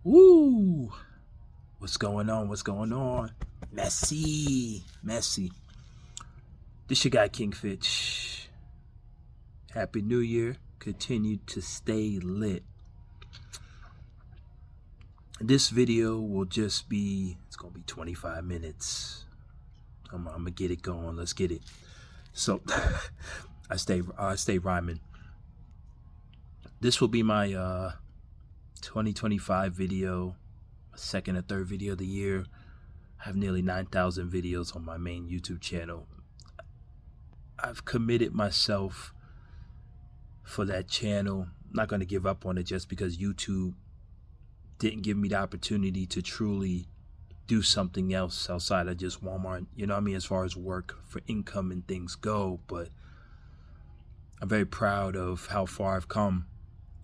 Woo! What's going on? What's going on? Messy. This your guy, King Fitch. Happy New Year. Continue to stay lit. This video will just be, it's going to be 25 minutes. I'm going to get it going. Let's get it. So, I stay rhyming. This will be my 2025 video, second or third video of the year. I have nearly 9,000 videos on my main YouTube channel. I've committed myself for that channel. I'm not going to give up on it just because YouTube didn't give me the opportunity to truly do something else outside of just Walmart, you know what I mean, as far as work for income and things go. But I'm very proud of how far I've come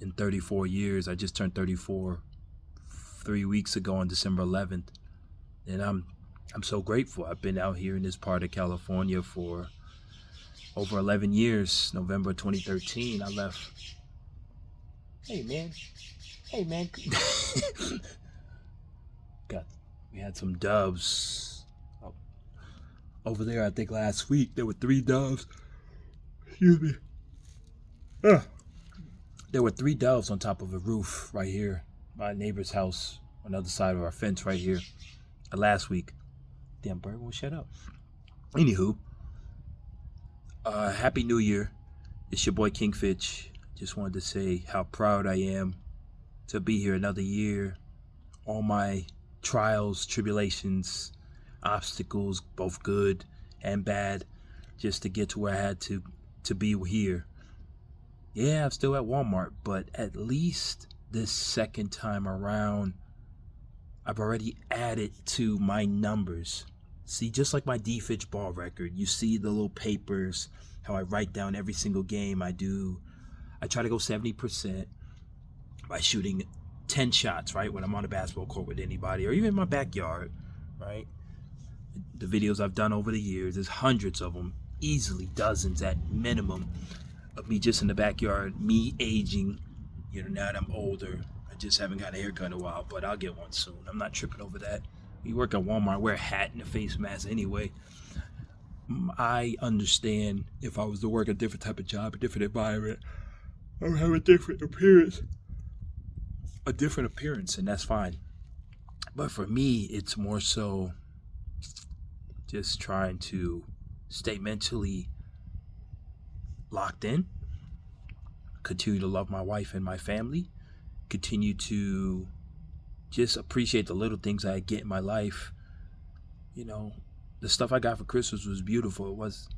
in 34 years. I just turned 34 3 weeks ago on December 11th, and I'm so grateful. I've been out here in this part of California for over 11 years. November 2013, I left. Hey man. We had some doves over there. I think last week there were 3 doves. Excuse me. There were 3 doves on top of a roof right here, my neighbor's house on the other side of our fence right here. Last week. Damn bird won't shut up. Anywho, Happy New Year. It's your boy King Fitch. Just wanted to say how proud I am to be here another year. All my trials, tribulations, obstacles, both good and bad, just to get to where I had to be here. Yeah, I'm still at Walmart, but at least this second time around, I've already added to my numbers. See, just like my DFitch ball record, you see the little papers, how I write down every single game I do. I try to go 70% by shooting 10 shots, right? When I'm on a basketball court with anybody, or even in my backyard, right? The videos I've done over the years, there's hundreds of them, easily dozens at minimum, of me just in the backyard, me aging. You know, now that I'm older, I just haven't got a haircut in a while, but I'll get one soon. I'm not tripping over that. We work at Walmart, I wear a hat and a face mask anyway. I understand if I was to work a different type of job, a different environment, I would have a different appearance. And that's fine. But for me, it's more so just trying to stay mentally locked in, continue to love my wife and my family, continue to just appreciate the little things I get in my life. You know, the stuff I got for Christmas was beautiful. It was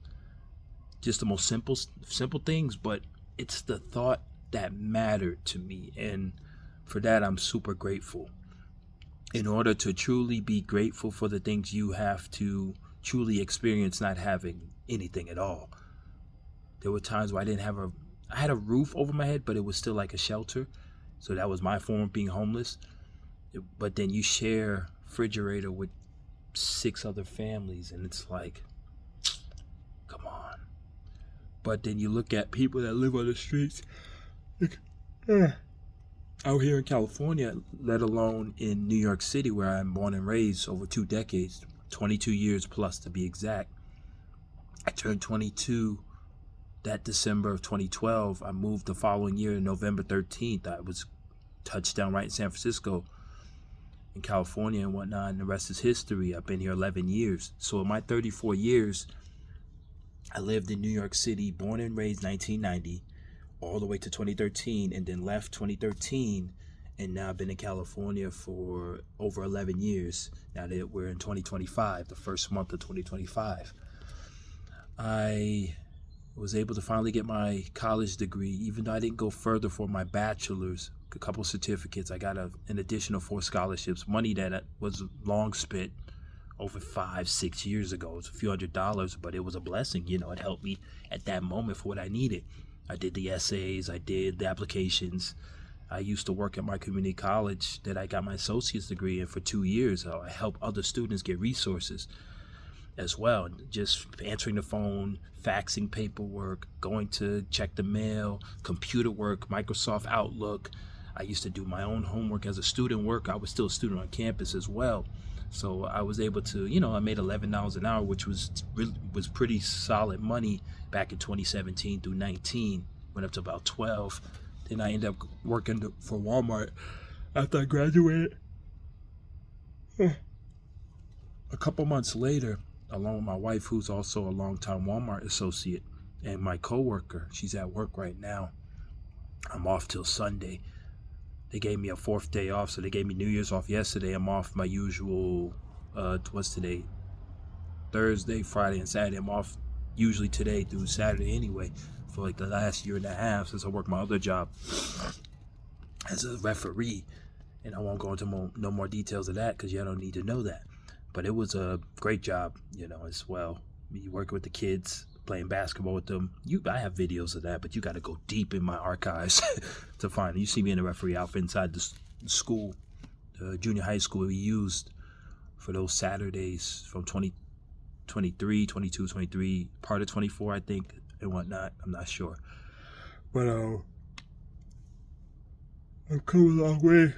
just the most simple things, but it's the thought that mattered to me, and for that I'm super grateful. In order to truly be grateful for the things, you have to truly experience not having anything at all. There were times where I had a roof over my head, but it was still like a shelter. So that was my form of being homeless. But then you share a refrigerator with 6 other families, and it's like, come on. But then you look at people that live on the streets out here in California, let alone in New York City, where I'm born and raised over 2 decades, 22 years plus to be exact. I turned 22 that December of 2012. I moved the following year, November 13th. I was touchdown right in San Francisco, in California and whatnot, and the rest is history. I've been here 11 years. So in my 34 years, I lived in New York City, born and raised 1990, all the way to 2013, and then left 2013, and now I've been in California for over 11 years, now that we're in 2025, the first month of 2025. I was able to finally get my college degree, even though I didn't go further for my bachelor's. A couple certificates. I got an additional 4 scholarships, money that was long spent over 5-6 years ago. It was a few $100s, but it was a blessing. You know, it helped me at that moment for what I needed. I did the essays, I did the applications. I used to work at my community college that I got my associate's degree in for 2 years. So I help other students get resources as well. Just answering the phone, faxing paperwork, going to check the mail, computer work, Microsoft Outlook. I used to do my own homework as a student work. I was still a student on campus as well. So I was able to, I made $11 an hour, which was pretty solid money back in 2017 through 19. Went up to about 12. Then I ended up working for Walmart after I graduated. A couple months later, along with my wife, who's also a longtime Walmart associate, and my coworker, she's at work right now. I'm off till Sunday. They gave me a 4th day off, so they gave me New Year's off yesterday. I'm off my usual, what's today? Thursday, Friday, and Saturday. I'm off usually today through Saturday anyway for like the last year and a half since I worked my other job as a referee. And I won't go into no more details of that because y'all don't need to know that. But it was a great job, as well. You working with the kids, playing basketball with them. I have videos of that, but you got to go deep in my archives to find it. You see me in a referee outfit inside the school, the junior high school we used for those Saturdays from 2023, 22, 23, part of 24, I think, and whatnot. I'm not sure. But I've come a long way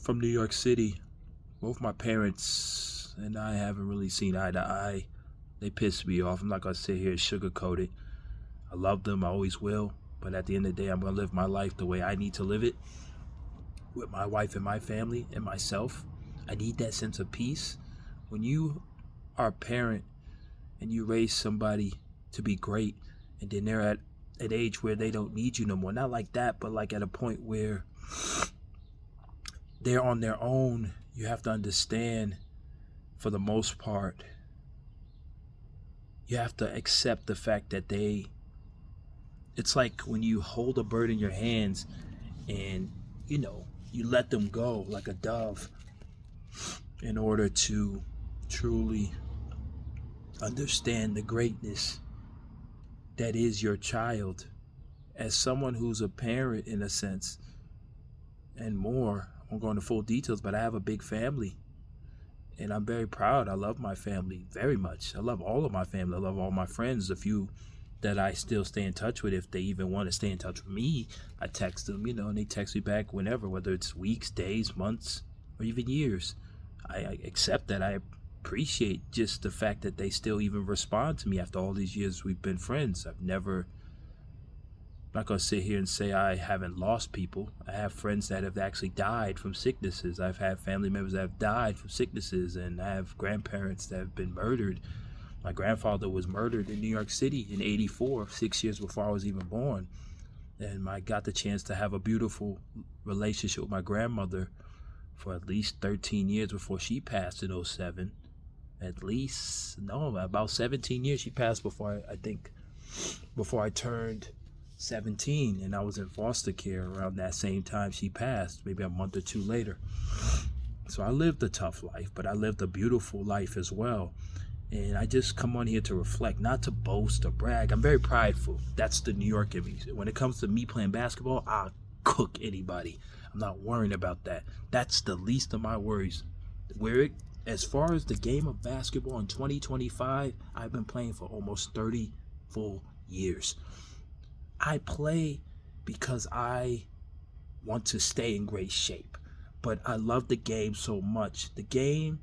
from New York City. Both my parents and I haven't really seen eye to eye. They pissed me off. I'm not going to sit here and sugarcoat it. I love them. I always will. But at the end of the day, I'm going to live my life the way I need to live it. With my wife and my family and myself. I need that sense of peace. When you are a parent and you raise somebody to be great, and then they're at an age where they don't need you no more. Not like that, but like at a point where they're on their own. You have to understand, for the most part, you have to accept the fact that it's like when you hold a bird in your hands and, you let them go like a dove in order to truly understand the greatness that is your child. As someone who's a parent, in a sense, and more, I won't go into full details, but I have a big family. And I'm very proud. I love my family very much. I love all of my family. I love all my friends. The few that I still stay in touch with, if they even want to stay in touch with me, I text them, and they text me back whenever, whether it's weeks, days, months, or even years. I accept that. I appreciate just the fact that they still even respond to me after all these years we've been friends. I'm not going to sit here and say I haven't lost people. I have friends that have actually died from sicknesses. I've had family members that have died from sicknesses, and I have grandparents that have been murdered. My grandfather was murdered in New York City in '84, 6 years before I was even born. And I got the chance to have a beautiful relationship with my grandmother for at least 13 years before she passed in '07. About 17 years she passed before I turned 17, and I was in foster care around that same time she passed, maybe a month or two later. So I lived a tough life, but I lived a beautiful life as well. And I just come on here to reflect, not to boast or brag. I'm very prideful. That's the New York in me. When it comes to me playing basketball, I'll cook anybody. I'm not worrying about that. That's the least of my worries. As far as the game of basketball in 2025, I've been playing for almost 30 full years. I play because I want to stay in great shape, but I love the game so much. The game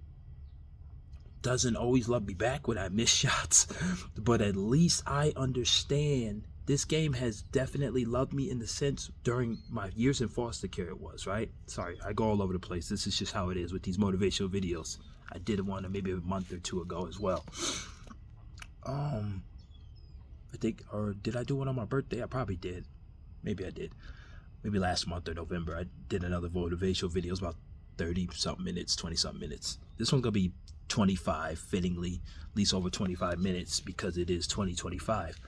doesn't always love me back when I miss shots, but at least I understand this game has definitely loved me in the sense during my years in foster care it was, right? Sorry, I go all over the place. This is just how it is with these motivational videos. I did one maybe a month or two ago as well. I think, or did I do one on my birthday? I probably did. Maybe I did. Maybe last month or November, I did another motivational video. It was about 30-something minutes, 20-something minutes. This one's going to be 25, fittingly, at least over 25 minutes because it is 2025.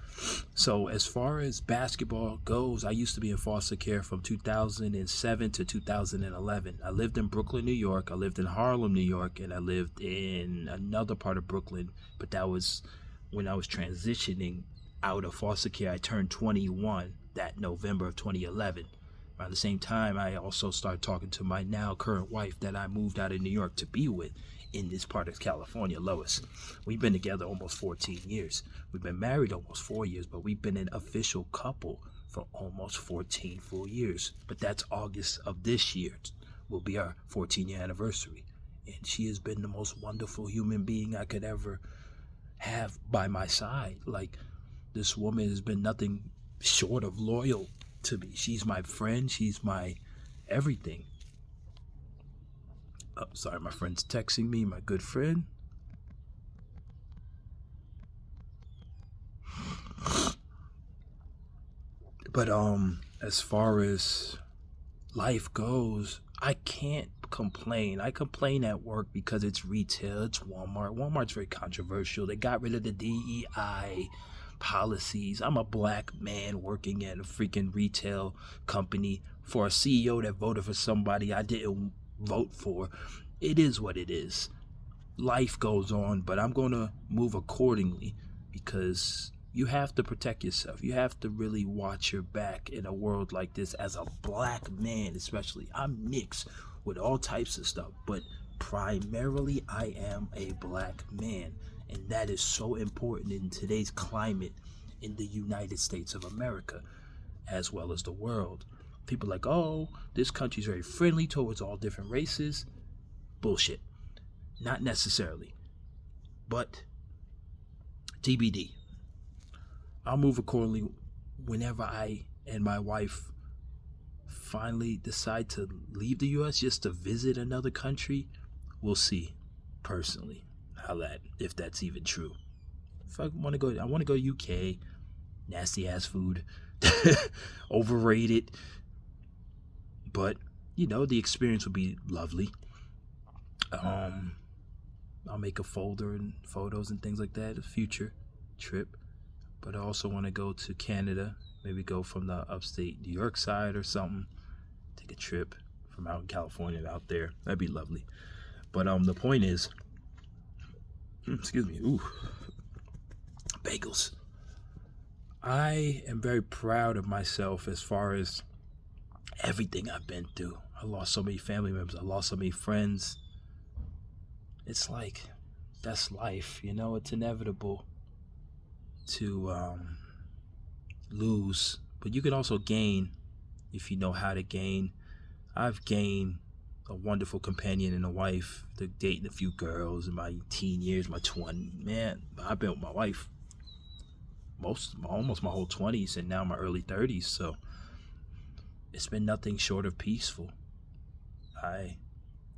So as far as basketball goes, I used to be in foster care from 2007 to 2011. I lived in Brooklyn, New York. I lived in Harlem, New York, and I lived in another part of Brooklyn, but that was when I was transitioning out of foster care. I turned 21 that November of 2011. Around the same time, I also started talking to my now current wife that I moved out of New York to be with in this part of California, Lois. We've been together almost 14 years. We've been married almost 4 years, but we've been an official couple for almost 14 full years. But that's August of this year will be our 14-year anniversary. And she has been the most wonderful human being I could ever have by my side. Like, this woman has been nothing short of loyal to me. She's my friend. She's my everything. Oh, sorry, my friend's texting me, my good friend. But as far as life goes, I can't complain. I complain at work because it's retail, it's Walmart. Walmart's very controversial. They got rid of the DEI policies. I'm a black man working at a freaking retail company for a CEO that voted for somebody I didn't vote for. It is what it is. Life goes on, but I'm going to move accordingly because you have to protect yourself. You have to really watch your back in a world like this. As a black man, especially, I'm mixed with all types of stuff, but primarily I am a black man, and that is so important in today's climate in the United States of America, as well as the world. People are like, oh, this country's very friendly towards all different races. Bullshit. Not necessarily, but TBD. I'll move accordingly whenever I and my wife finally decide to leave the U.S. just to visit another country. We'll see, personally, if that's even true. If I want to go, I want to go UK. Nasty ass food, overrated, but the experience will be lovely. I'll make a folder and photos and things like that, a future trip. But I also want to go to Canada, maybe go from the upstate New York side or something, take a trip from out in California out there. That'd be lovely. But the point is, excuse me, bagels. I am very proud of myself as far as everything I've been through. I lost so many family members. I lost so many friends. It's like, that's life, it's inevitable to lose, but you can also gain if you know how to gain. I've gained a wonderful companion and a wife, to dating a few girls in my teen years, my 20s. Man, I've been with my wife almost my whole 20s and now my early 30s, so it's been nothing short of peaceful.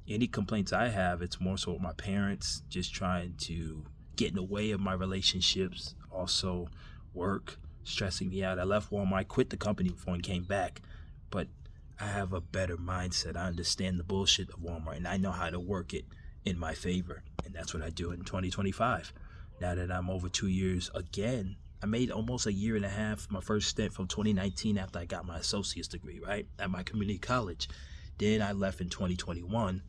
Any complaints I have, it's more so with my parents, just trying to get in the way of my relationships. Also, work stressing me out. I left Walmart, quit the company before and came back, but I have a better mindset. I understand the bullshit of Walmart, and I know how to work it in my favor, and that's what I do in 2025. Now that I'm over 2 years again, I made almost a year and a half, my first stint from 2019 after I got my associate's degree, right, at my community college. Then I left in 2021.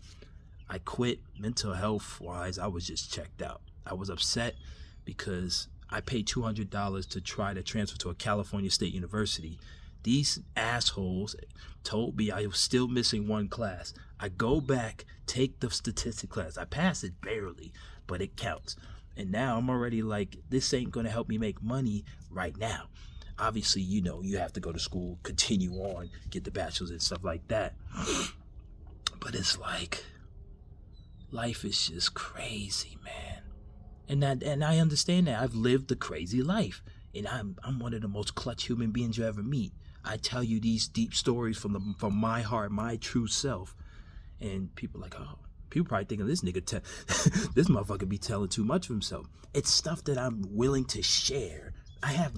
I quit mental health wise. I was just checked out. I was upset because I paid $200 to try to transfer to a California State University. These assholes told me I was still missing one class. I go back, take the statistics class. I passed it barely, but it counts. And now I'm already like, this ain't going to help me make money right now. Obviously, you have to go to school, continue on, get the bachelor's and stuff like that. But it's like, life is just crazy, man. And I understand that. I've lived a crazy life. And I'm one of the most clutch human beings you ever meet. I tell you these deep stories from my heart, my true self. And people are like, oh, people probably thinking this nigga, this motherfucker be telling too much of himself. It's stuff that I'm willing to share. I have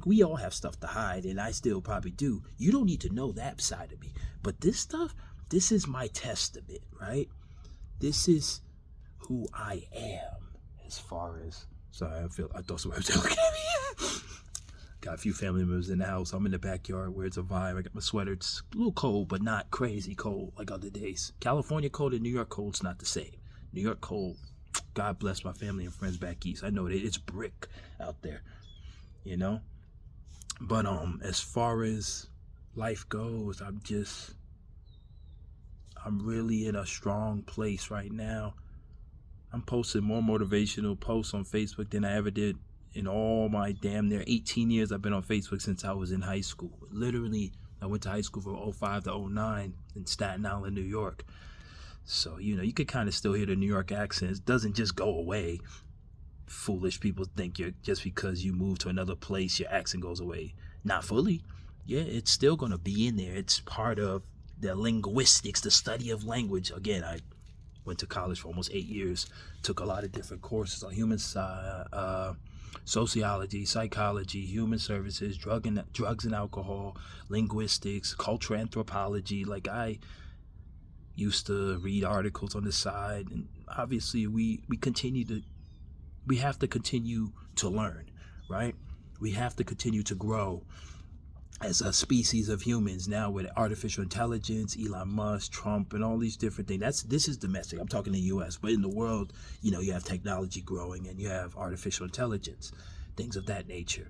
we all have stuff to hide, and I still probably do. You don't need to know that side of me. But this stuff, this is my testament, right? This is who I am as far as... Sorry, I thought somebody was looking at me. Got a few family members in the house. I'm in the backyard where it's a vibe. I got my sweater. It's a little cold, but not crazy cold like other days. California cold and New York cold's not the same. New York cold, God bless my family and friends back east. I know that it's brick out there, But as far as life goes, I'm really in a strong place right now. I'm posting more motivational posts on Facebook than I ever did in all my damn near 18 years I've been on Facebook since I was in high school. Literally, I went to high school from '05 to '09 in Staten Island, New York. So, you could kind of still hear the New York accent. It doesn't just go away. Foolish people think just because you move to another place, your accent goes away. Not fully. Yeah, it's still going to be in there. It's part of the linguistics, the study of language. Again, I went to college for almost 8 years, took a lot of different courses on human sociology, psychology, human services, drugs and alcohol, linguistics, cultural anthropology. Like, I used to read articles on the side, and obviously we have to continue to learn, right? We have to continue to grow as a species of humans now with artificial intelligence, Elon Musk, Trump, and all these different things. This is domestic. I'm talking the U.S., but in the world, you have technology growing and you have artificial intelligence, things of that nature.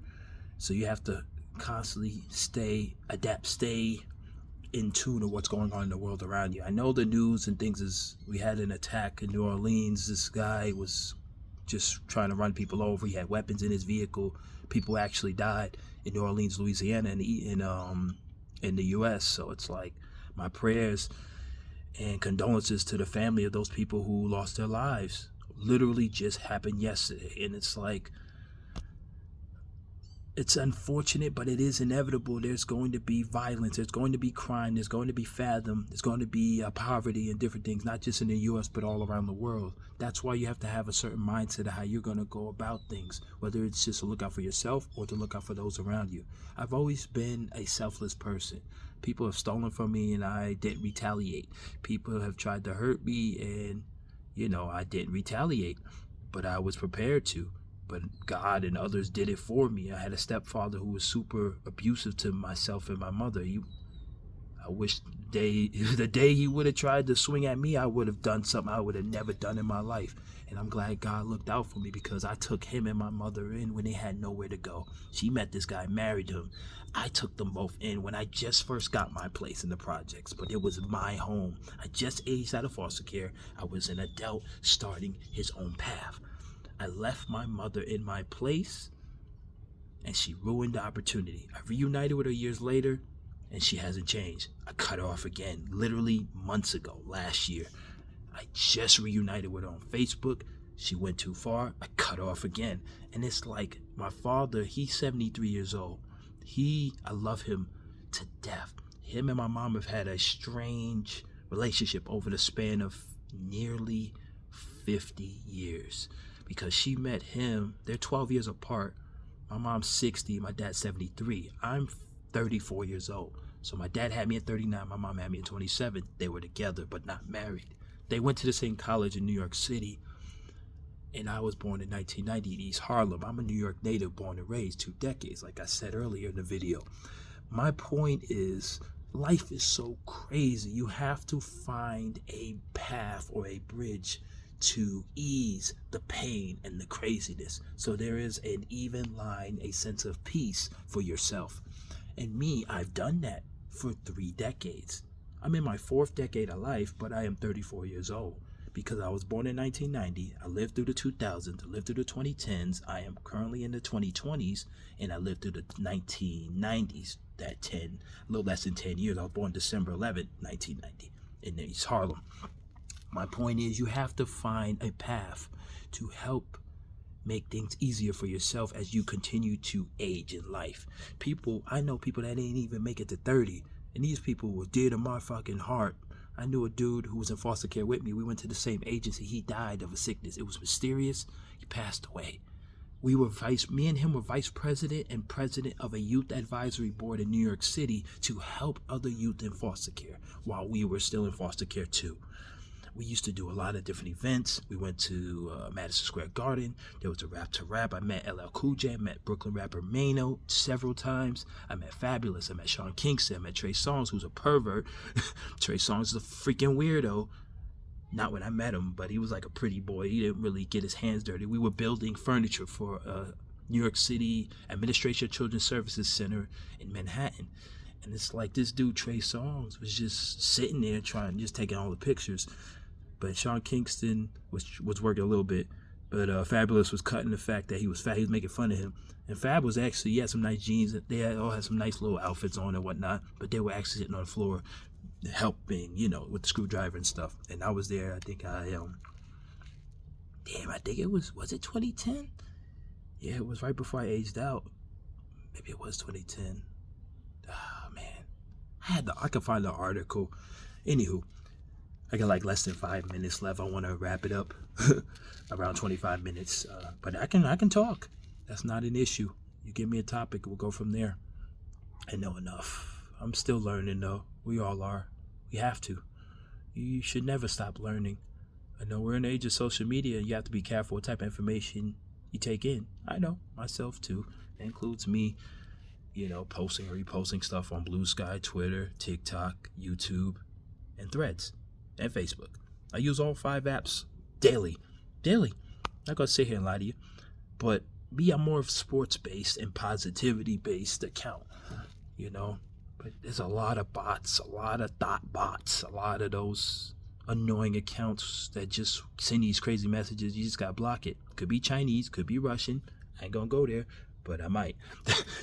So you have to constantly stay in tune to what's going on in the world around you. I know the news and things is, we had an attack in New Orleans. This guy was just trying to run people over. He had weapons in his vehicle. People actually died in New Orleans, Louisiana, and in the U.S. So it's like, my prayers and condolences to the family of those people who lost their lives. Literally just happened yesterday, and it's like, it's unfortunate, but it is inevitable. There's going to be violence. There's going to be crime. There's going to be fathom. There's going to be poverty and different things, not just in the U.S., but all around the world. That's why you have to have a certain mindset of how you're going to go about things, whether it's just to look out for yourself or to look out for those around you. I've always been a selfless person. People have stolen from me, and I didn't retaliate. People have tried to hurt me, and, I didn't retaliate, but I was prepared to. But God and others did it for me. I had a stepfather who was super abusive to myself and my mother. I wish the day he would have tried to swing at me, I would have done something I would have never done in my life. And I'm glad God looked out for me, because I took him and my mother in when they had nowhere to go. She met this guy, married him. I took them both in when I just first got my place in the projects, but it was my home. I just aged out of foster care. I was an adult starting his own path. I left my mother in my place, and she ruined the opportunity. I reunited with her years later, and she hasn't changed. I cut her off again, literally months ago, last year. I just reunited with her on Facebook. She went too far. I cut her off again. And it's like, my father, he's 73 years old. I love him to death. Him and my mom have had a strange relationship over the span of nearly 50 years. Because she met him, they're 12 years apart. My mom's 60, my dad's 73. I'm 34 years old. So my dad had me at 39, my mom had me at 27. They were together, but not married. They went to the same college in New York City. And I was born in 1990 in East Harlem. I'm a New York native, born and raised, 2 decades, like I said earlier in the video. My point is, life is so crazy. You have to find a path or a bridge to ease the pain and the craziness. So there is an even line, a sense of peace for yourself. And me, I've done that for 3 decades. I'm in my 4th decade of life, but I am 34 years old. Because I was born in 1990, I lived through the 2000s, I lived through the 2010s, I am currently in the 2020s, and I lived through the 1990s, a little less than 10 years. I was born December 11th, 1990, in East Harlem. My point is, you have to find a path to help make things easier for yourself as you continue to age in life. I know people that ain't even make it to 30, and these people were dear to my fucking heart. I knew a dude who was in foster care with me. We went to the same agency. He died of a sickness. It was mysterious. He passed away. Me and him were vice president and president of a youth advisory board in New York City to help other youth in foster care while we were still in foster care too. We used to do a lot of different events. We went to Madison Square Garden. There was a Rap to Rap. I met LL Cool J. I met Brooklyn rapper Mano several times. I met Fabulous. I met Sean Kingston. I met Trey Songz, who's a pervert. Trey Songz is a freaking weirdo. Not when I met him, but he was like a pretty boy. He didn't really get his hands dirty. We were building furniture for New York City Administration of Children's Services Center in Manhattan. And it's like, this dude, Trey Songz, was just sitting there just taking all the pictures. But Sean Kingston was working a little bit. But Fabulous was cutting the fact that he was fat. He was making fun of him. And Fab was actually, he had some nice jeans. They all had some nice little outfits on and whatnot. But they were actually sitting on the floor helping, with the screwdriver and stuff. And I was there. I think I think it was it 2010? Yeah, it was right before I aged out. Maybe it was 2010. Ah, man. I could find the article. Anywho, I got like less than 5 minutes left. I want to wrap it up around 25 minutes. But I can talk. That's not an issue. You give me a topic, we'll go from there. I know enough. I'm still learning though. We all are. We have to. You should never stop learning. I know we're in the age of social media. You have to be careful what type of information you take in. I know, myself too. That includes me, posting or reposting stuff on Blue Sky, Twitter, TikTok, YouTube, and Threads, and Facebook. I use all 5 apps daily. Not gonna sit here and lie to you, but me, I'm more of sports-based and positivity-based account, But there's a lot of bots, a lot of thought bots, a lot of those annoying accounts that just send these crazy messages. You just gotta block it. Could be Chinese, could be Russian. I ain't gonna go there, but I might.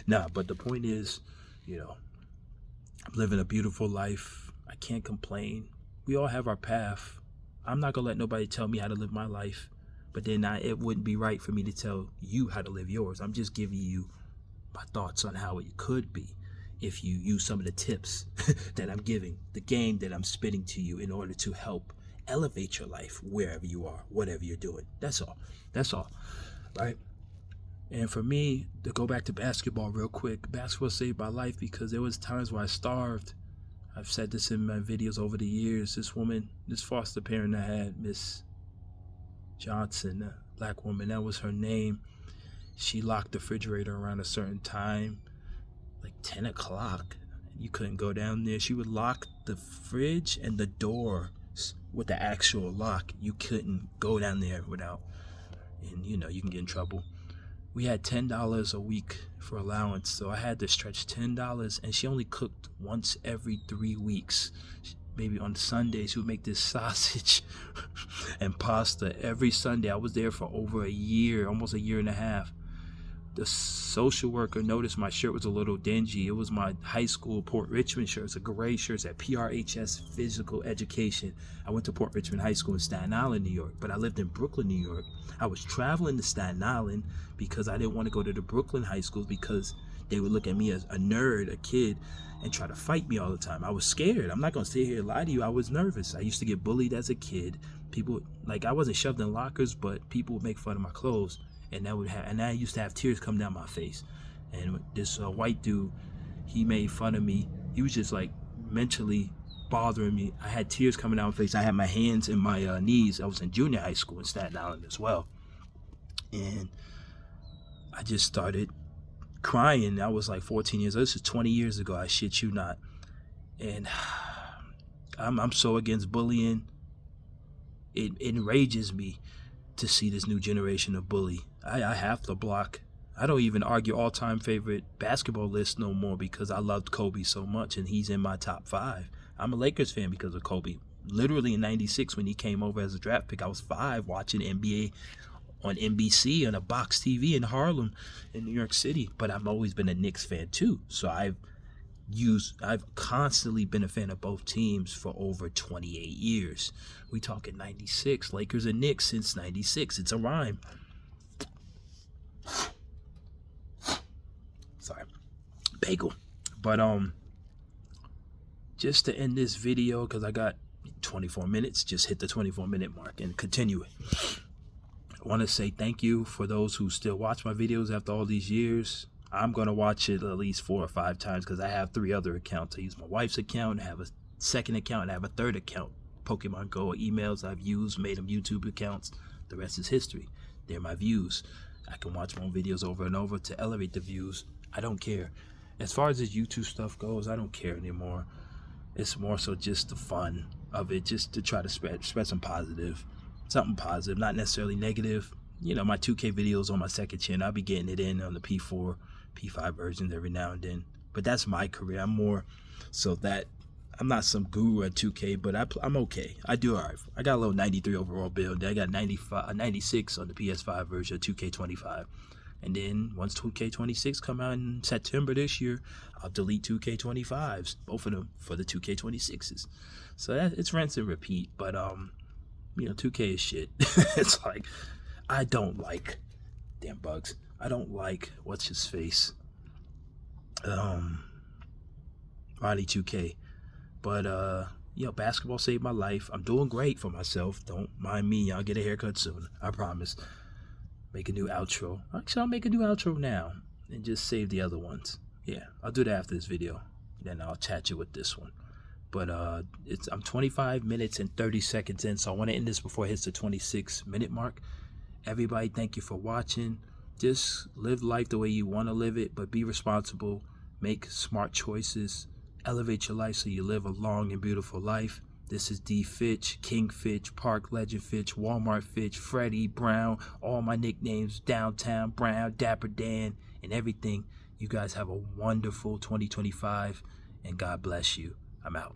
Nah, but the point is, I'm living a beautiful life. I can't complain. We all have our path. I'm not gonna let nobody tell me how to live my life, but then it wouldn't be right for me to tell you how to live yours. I'm just giving you my thoughts on how it could be if you use some of the tips that I'm giving, the game that I'm spitting to you in order to help elevate your life wherever you are, whatever you're doing. That's all, right? And for me, to go back to basketball real quick, basketball saved my life because there was times where I starved. I've said this in my videos over the years. This foster parent I had, Miss Johnson, a black woman, that was her name. She locked the refrigerator around a certain time, like 10 o'clock. You couldn't go down there. She would lock the fridge and the door with the actual lock. You couldn't go down there without, and you can get in trouble. We had $10 a week for allowance, so I had to stretch $10, and she only cooked once every 3 weeks. Maybe on Sundays, she would make this sausage and pasta every Sunday. I was there for over a year, almost a year and a half. The social worker noticed my shirt was a little dingy. It was my high school Port Richmond shirt. It's a gray shirt. It's at PRHS Physical Education. I went to Port Richmond High School in Staten Island, New York, but I lived in Brooklyn, New York. I was traveling to Staten Island because I didn't want to go to the Brooklyn high schools because they would look at me as a nerd, a kid, and try to fight me all the time. I was scared. I'm not going to sit here and lie to you. I was nervous. I used to get bullied as a kid. People, I wasn't shoved in lockers, but people would make fun of my clothes. And I used to have tears come down my face. And this white dude, he made fun of me. He was just mentally bothering me. I had tears coming down my face. I had my hands in my knees. I was in junior high school in Staten Island as well. And I just started crying. I was 14 years old. This is 20 years ago. I shit you not. And I'm so against bullying. It enrages me to see this new generation of bully. I have to block. I don't even argue all-time favorite basketball list no more because I loved Kobe so much and he's in my top 5. I'm a Lakers fan because of Kobe. Literally in 96 when he came over as a draft pick, I was 5 watching NBA on NBC on a box TV in Harlem in New York City. But I've always been a Knicks fan too. So I've constantly been a fan of both teams for over 28 years. We talking 96, Lakers and Knicks since 96. It's a rhyme. Sorry. Bagel. But just to end this video, because I got 24 minutes, just hit the 24-minute mark and continue it. I want to say thank you for those who still watch my videos after all these years. I'm going to watch it at least 4 or 5 times because I have 3 other accounts. I use my wife's account, I have a second account, and I have a third account. Pokemon Go emails I've used, made them YouTube accounts. The rest is history. They're my views. I can watch my own videos over and over to elevate the views. I don't care. As far as this YouTube stuff goes, I don't care anymore. It's more so just the fun of it, just to try to spread some something positive, not necessarily negative. My 2K videos on my second channel, I'll be getting it in on the P4, P5 versions every now and then. But that's my career. I'm more so that I'm not some guru at 2K, but I'm okay. I do all right. I got a little 93 overall build. I got 96 on the PS5 version of 2K25. And then once 2K26 come out in September this year, I'll delete 2K25s, both of them, for the 2K26s. So it's rinse and repeat. But 2K is shit. It's like, I don't like, damn bugs. I don't like what's his face, Ronnie 2K. But basketball saved my life. I'm doing great for myself. Don't mind me. I'll get a haircut soon. I promise. Make a new outro. Actually, I'll make a new outro now and just save the other ones. Yeah, I'll do that after this video. Then I'll attach it with this one. But I'm 25 minutes and 30 seconds in, so I want to end this before it hits the 26-minute mark. Everybody, thank you for watching. Just live life the way you want to live it, but be responsible. Make smart choices. Elevate your life so you live a long and beautiful life. This is DFitch, King Fitch, Park Legend Fitch, Walmart Fitch, Freddie, Brown, all my nicknames, Downtown, Brown, Dapper Dan, and everything. You guys have a wonderful 2025, and God bless you. I'm out.